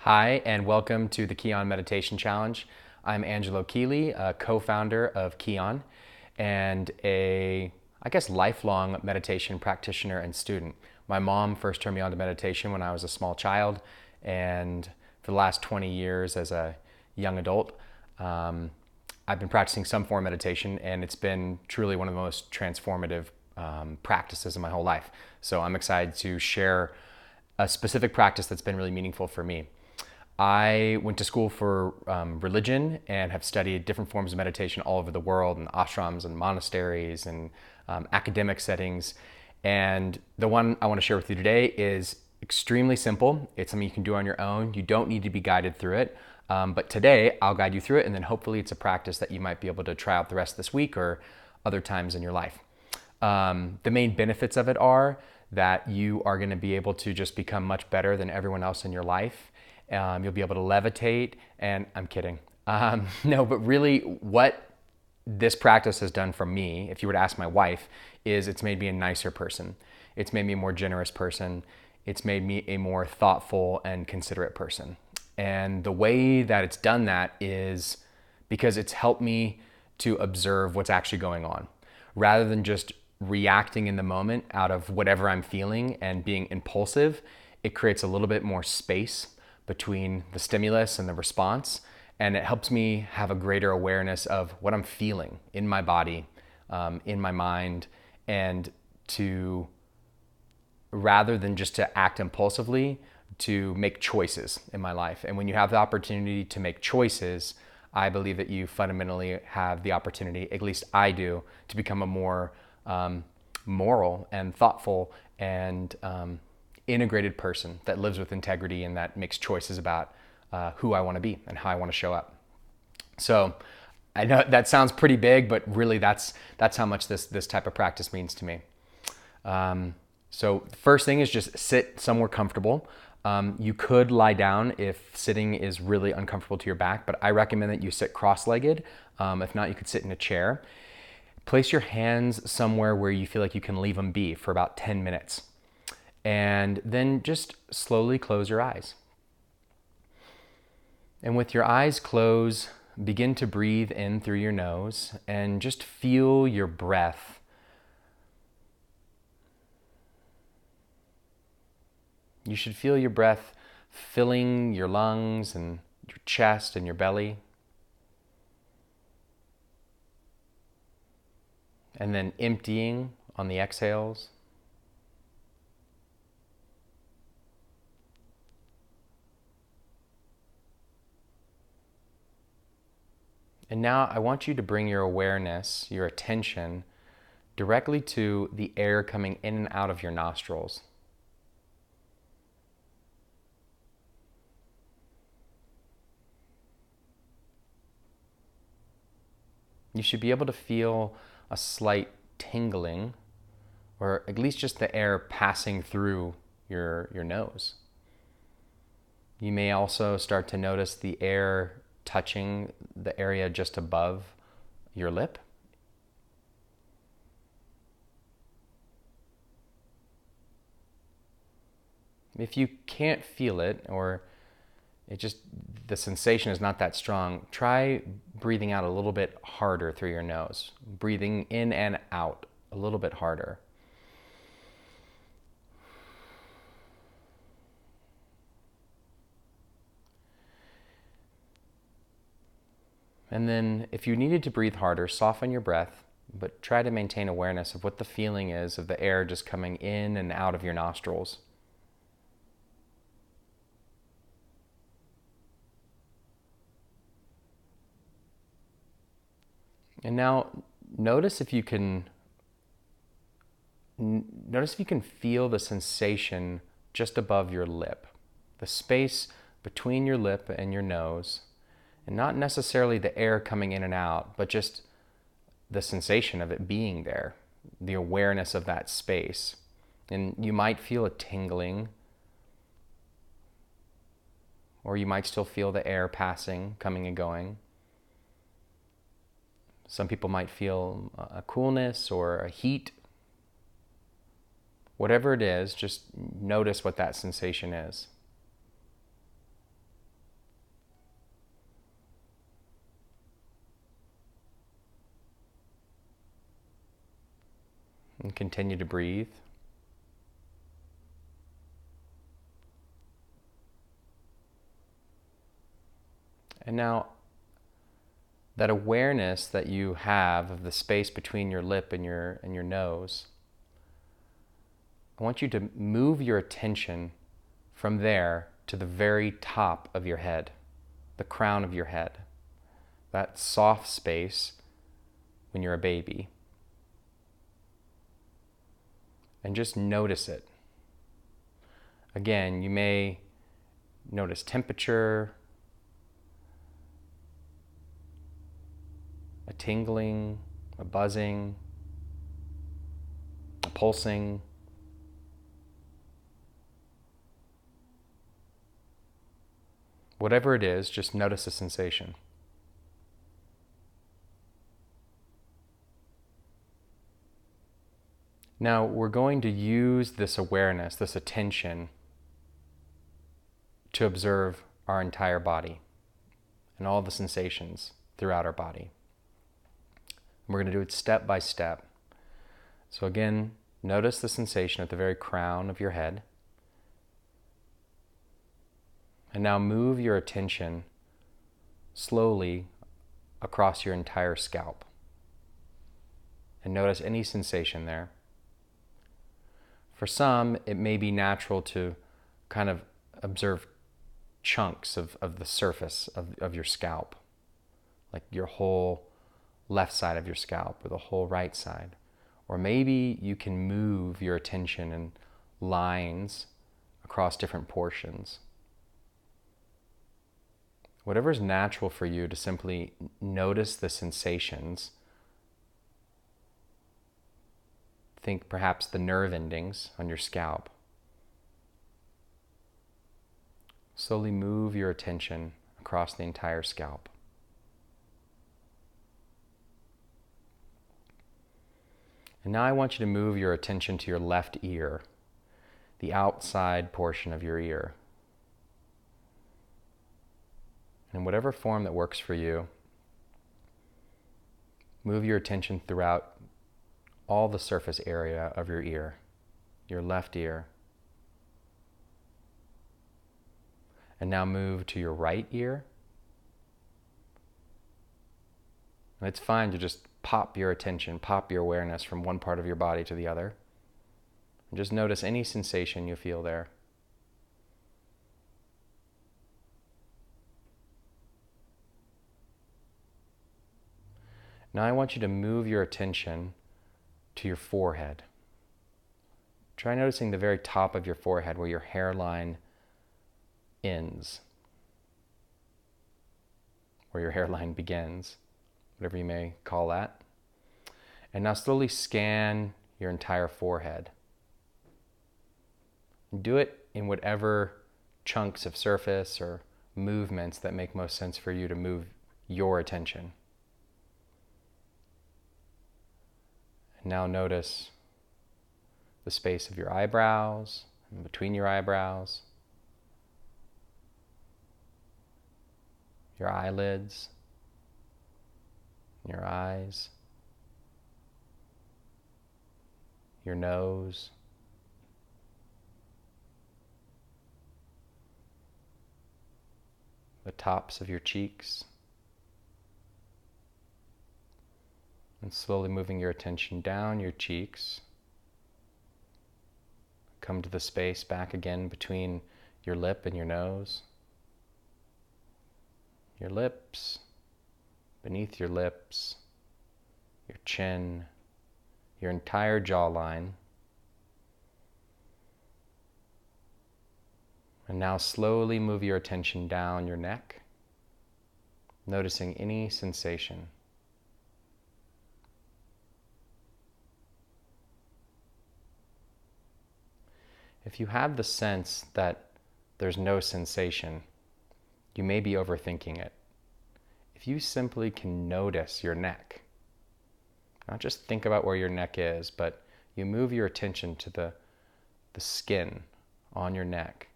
Hi, and welcome to the Kion Meditation Challenge. I'm Angelo Keely, a co-founder of Kion and I guess, lifelong meditation practitioner and student. My mom first turned me on to meditation when I was a small child, and for the last 20 years as a young adult, I've been practicing some form of meditation, and it's been truly one of the most transformative practices in my whole life. So I'm excited to share a specific practice that's been really meaningful for me. I went to school for religion and have studied different forms of meditation all over the world, in ashrams and monasteries and academic settings. And the one I want to share with you today is extremely simple. It's something you can do on your own. You don't need to be guided through it. But today I'll guide you through it, and then hopefully it's a practice that you might be able to try out the rest of this week or other times in your life. The main benefits of it are that you are going to be able to just become much better than everyone else in your life. You'll be able to levitate, and I'm kidding. No, but really what this practice has done for me, if you were to ask my wife, is it's made me a nicer person. It's made me a more generous person. It's made me a more thoughtful and considerate person. And the way that it's done that is because it's helped me to observe what's actually going on. Rather than just reacting in the moment out of whatever I'm feeling and being impulsive, it creates a little bit more space between the stimulus and the response, and it helps me have a greater awareness of what I'm feeling in my body, in my mind, and to, rather than just to act impulsively, to make choices in my life. And when you have the opportunity to make choices, I believe that you fundamentally have the opportunity, at least I do, to become a more moral and thoughtful and integrated person that lives with integrity and that makes choices about who I want to be and how I want to show up. So I know that sounds pretty big, but really that's how much this type of practice means to me. So the first thing is just sit somewhere comfortable. You could lie down if sitting is really uncomfortable to your back, but I recommend that you sit cross-legged. If not, you could sit in a chair. Place your hands somewhere where you feel like you can leave them be for about 10 minutes. And then just slowly close your eyes. And with your eyes closed, begin to breathe in through your nose and just feel your breath. You should feel your breath filling your lungs and your chest and your belly. And then emptying on the exhales. And now I want you to bring your awareness, your attention, directly to the air coming in and out of your nostrils. You should be able to feel a slight tingling, or at least just the air passing through your nose. You may also start to notice the air touching the area just above your lip. If you can't feel it, or the sensation is not that strong, try breathing out a little bit harder through your nose. Breathing in and out a little bit harder. And then if you needed to breathe harder, soften your breath, but try to maintain awareness of what the feeling is of the air just coming in and out of your nostrils. And now notice if you can feel the sensation just above your lip, the space between your lip and your nose. And not necessarily the air coming in and out, but just the sensation of it being there, the awareness of that space. And you might feel a tingling, or you might still feel the air passing, coming and going. Some people might feel a coolness or a heat. Whatever it is, just notice what that sensation is. And continue to breathe. And now, that awareness that you have of the space between your lip and your nose, I want you to move your attention from there to the very top of your head, the crown of your head, that soft space when you're a baby. And just notice it. Again, you may notice temperature, a tingling, a buzzing, a pulsing. Whatever it is, just notice the sensation. Now, we're going to use this awareness, this attention, to observe our entire body and all the sensations throughout our body. We're going to do it step by step. So again, notice the sensation at the very crown of your head. And now move your attention slowly across your entire scalp. And notice any sensation there. For some, it may be natural to kind of observe chunks of the surface of your scalp, like your whole left side of your scalp or the whole right side. Or maybe you can move your attention in lines across different portions. Whatever is natural for you to simply notice the sensations. Think perhaps the nerve endings on your scalp. Slowly move your attention across the entire scalp. And now I want you to move your attention to your left ear, the outside portion of your ear. In whatever form that works for you, move your attention throughout all the surface area of your ear, your left ear. And now move to your right ear. And it's fine to just pop your attention, pop your awareness from one part of your body to the other. And just notice any sensation you feel there. Now I want you to move your attention to your forehead. Try noticing the very top of your forehead where your hairline ends, where your hairline begins, whatever you may call that. And now slowly scan your entire forehead. Do it in whatever chunks of surface or movements that make most sense for you to move your attention. And now notice the space of your eyebrows, and between your eyebrows, your eyelids, your eyes, your nose, the tops of your cheeks, and slowly moving your attention down your cheeks. Come to the space back again between your lip and your nose, your lips, beneath your lips, your chin, your entire jawline. And now slowly move your attention down your neck, noticing any sensation. If you have the sense that there's no sensation, you may be overthinking it. If you simply can notice your neck, not just think about where your neck is, but you move your attention to the skin on your neck,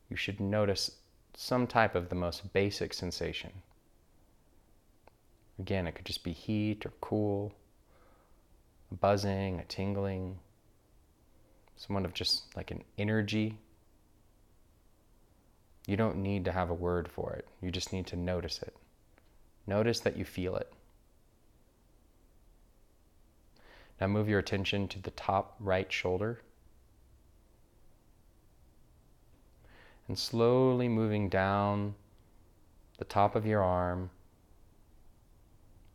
you should notice some type of the most basic sensation. Again, it could just be heat or cool, a buzzing, a tingling, somewhat of just like an energy. You don't need to have a word for it. You just need to notice it. Notice that you feel it. Now move your attention to the top right shoulder. And slowly moving down the top of your arm,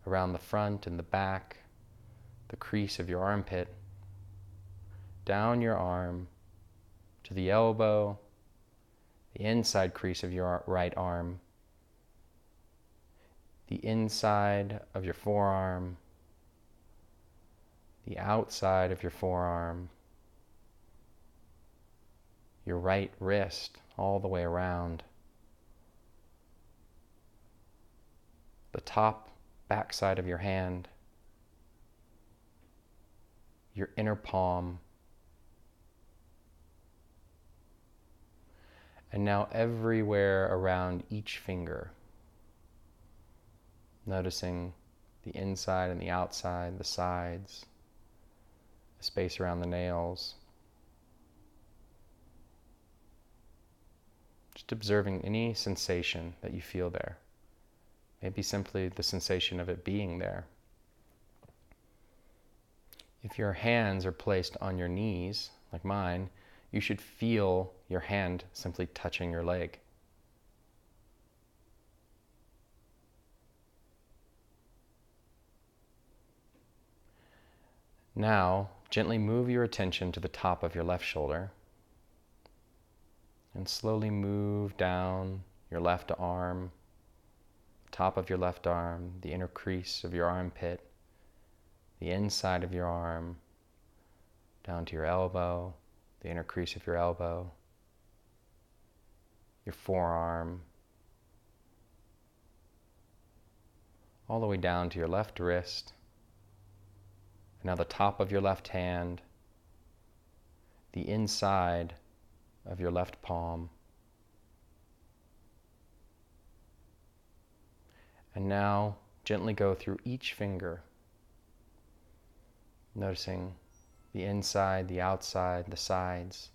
around the front and the back, the crease of your armpit, down your arm to the elbow, the inside crease of your right arm, the inside of your forearm, the outside of your forearm, your right wrist all the way around, the top back side of your hand, your inner palm, and now everywhere around each finger, noticing the inside and the outside, the sides, the space around the nails. Just observing any sensation that you feel there. Maybe simply the sensation of it being there. If your hands are placed on your knees, like mine, you should feel your hand simply touching your leg. Now, gently move your attention to the top of your left shoulder and slowly move down your left arm, top of your left arm, the inner crease of your armpit, the inside of your arm, down to your elbow, the inner crease of your elbow, your forearm, all the way down to your left wrist, and now the top of your left hand, the inside of your left palm, and now gently go through each finger, noticing the inside, the outside, the sides.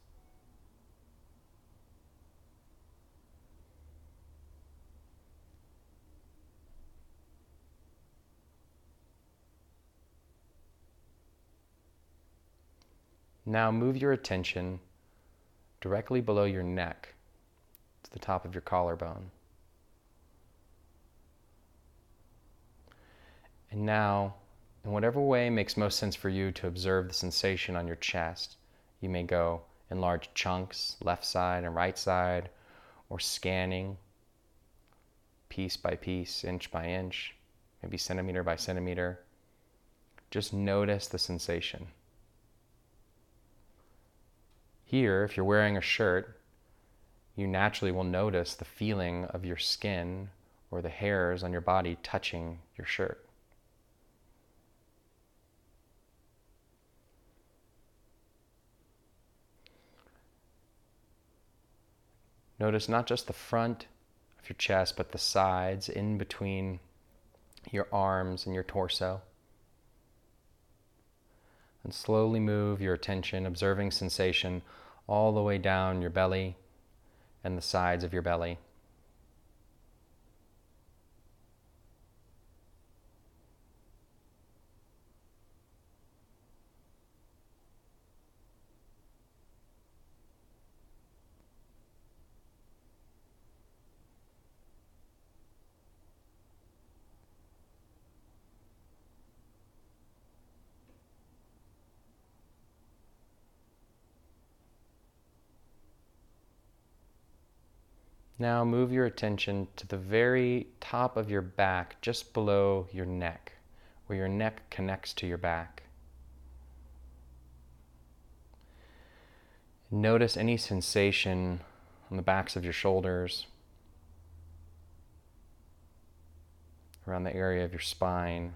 Now move your attention directly below your neck to the top of your collarbone. And now, in whatever way makes most sense for you to observe the sensation on your chest, you may go in large chunks, left side and right side, or scanning piece by piece, inch by inch, maybe centimeter by centimeter. Just notice the sensation. Here, if you're wearing a shirt, you naturally will notice the feeling of your skin or the hairs on your body touching your shirt. Notice not just the front of your chest, but the sides, in between your arms and your torso. And slowly move your attention, observing sensation all the way down your belly and the sides of your belly. Now move your attention to the very top of your back, just below your neck, where your neck connects to your back. Notice any sensation on the backs of your shoulders, around the area of your spine.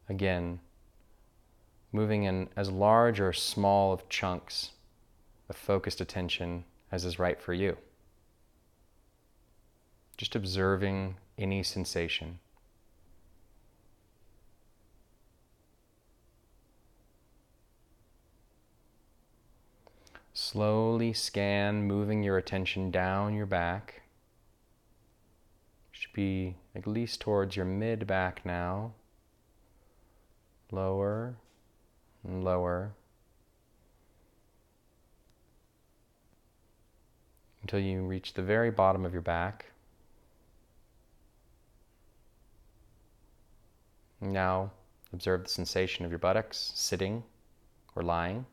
Again, moving in as large or small of chunks of focused attention as is right for you. Just observing any sensation. Slowly scan, moving your attention down your back. Should be at least towards your mid-back now. Lower and lower. Until you reach the very bottom of your back. Now, observe the sensation of your buttocks sitting or lying.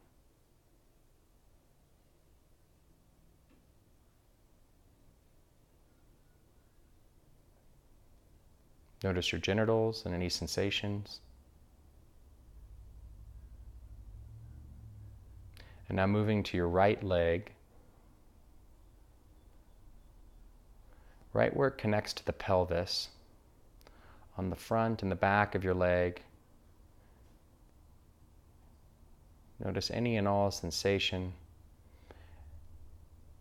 Notice your genitals and any sensations. And now moving to your right leg, right where it connects to the pelvis, on the front and the back of your leg. Notice any and all sensation.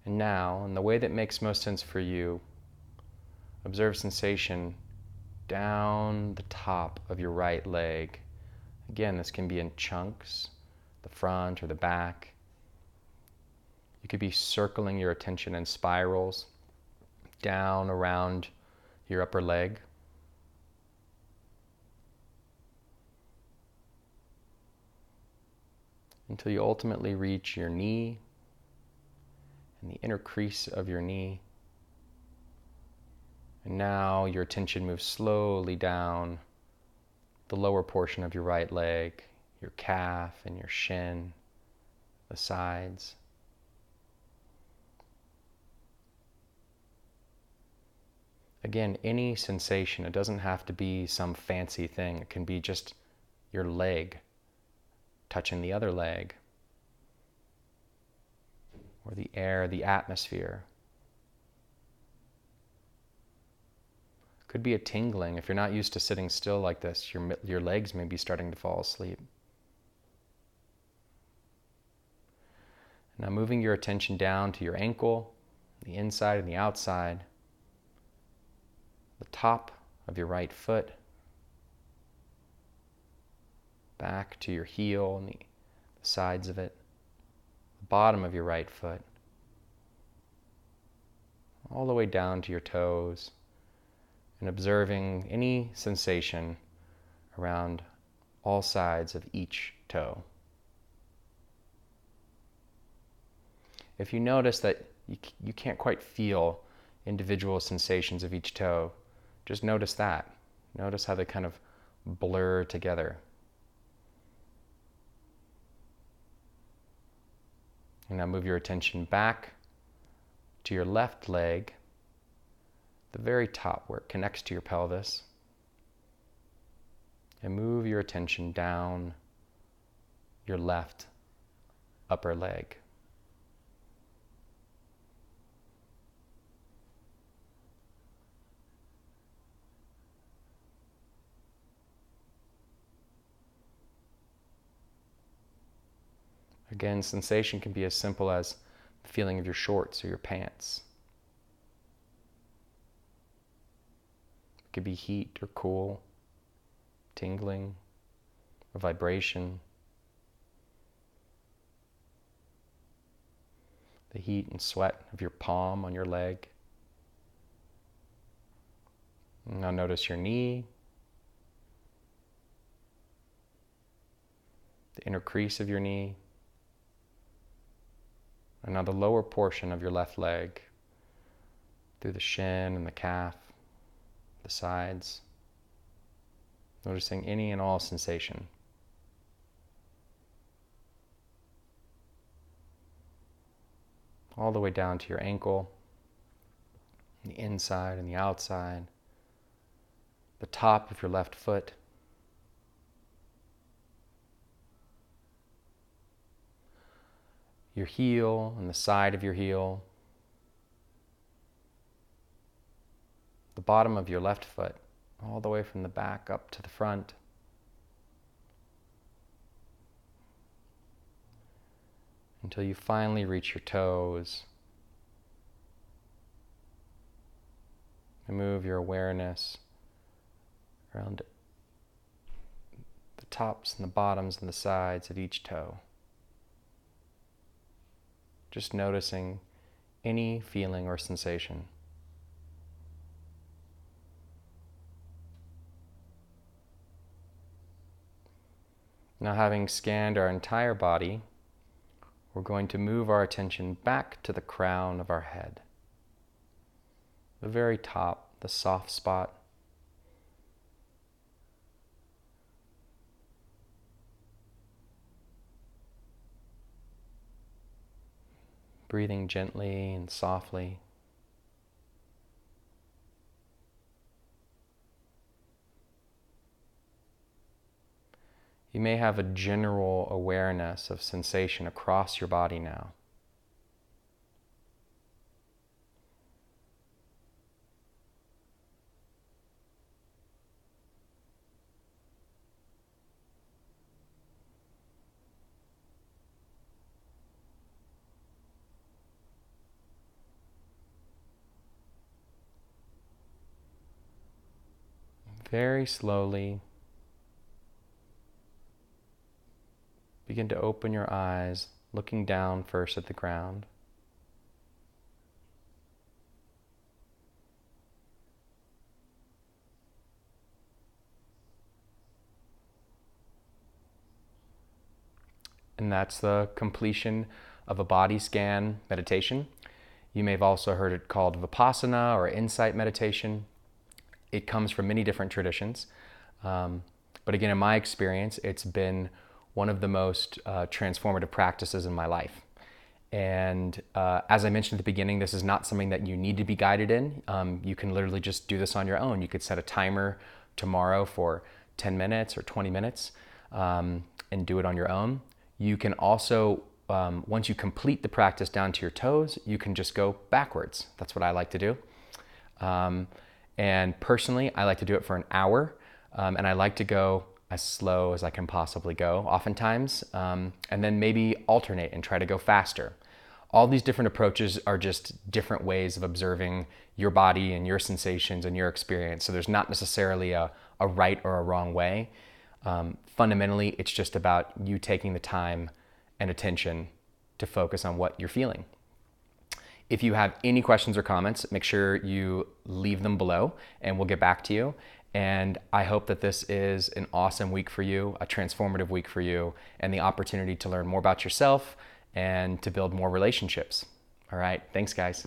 And now, in the way that makes most sense for you, observe sensation down the top of your right leg. Again, this can be in chunks, the front or the back. You could be circling your attention in spirals down around your upper leg. Until you ultimately reach your knee and the inner crease of your knee. And now your attention moves slowly down the lower portion of your right leg, your calf and your shin, the sides. Again, any sensation, it doesn't have to be some fancy thing. It can be just your leg touching the other leg, or the air, the atmosphere. Could be a tingling. If you're not used to sitting still like this, your legs may be starting to fall asleep. Now moving your attention down to your ankle, the inside and the outside, the top of your right foot, back to your heel and the sides of it, the bottom of your right foot, all the way down to your toes, and observing any sensation around all sides of each toe. If you notice that you can't quite feel individual sensations of each toe, just notice that. Notice how they kind of blur together. And now move your attention back to your left leg, the very top where it connects to your pelvis. And move your attention down your left upper leg. Again, sensation can be as simple as the feeling of your shorts or your pants. It could be heat or cool, tingling, or vibration. The heat and sweat of your palm on your leg. And now notice your knee, the inner crease of your knee, and now the lower portion of your left leg, through the shin and the calf, the sides, noticing any and all sensation. All the way down to your ankle, the inside and the outside, the top of your left foot, your heel and the side of your heel, the bottom of your left foot, all the way from the back up to the front. Until you finally reach your toes. And move your awareness around the tops and the bottoms and the sides of each toe. just noticing any feeling or sensation. Now, having scanned our entire body, we're going to move our attention back to the crown of our head, the very top, the soft spot. Breathing gently and softly. You may have a general awareness of sensation across your body now. Very slowly, begin to open your eyes, looking down first at the ground. And that's the completion of a body scan meditation. You may have also heard it called Vipassana or insight meditation. It comes from many different traditions. But again, in my experience, it's been one of the most transformative practices in my life. And as I mentioned at the beginning, this is not something that you need to be guided in. You can literally just do this on your own. You could set a timer tomorrow for 10 minutes or 20 minutes and do it on your own. You can also, once you complete the practice down to your toes, you can just go backwards. That's what I like to do. And personally, I like to do it for an hour, and I like to go as slow as I can possibly go, oftentimes, and then maybe alternate and try to go faster. All these different approaches are just different ways of observing your body and your sensations and your experience. So there's not necessarily a right or a wrong way. Fundamentally, it's just about you taking the time and attention to focus on what you're feeling. If you have any questions or comments, make sure you leave them below and we'll get back to you. And I hope that this is an awesome week for you, a transformative week for you, and the opportunity to learn more about yourself and to build more relationships. All right, thanks guys.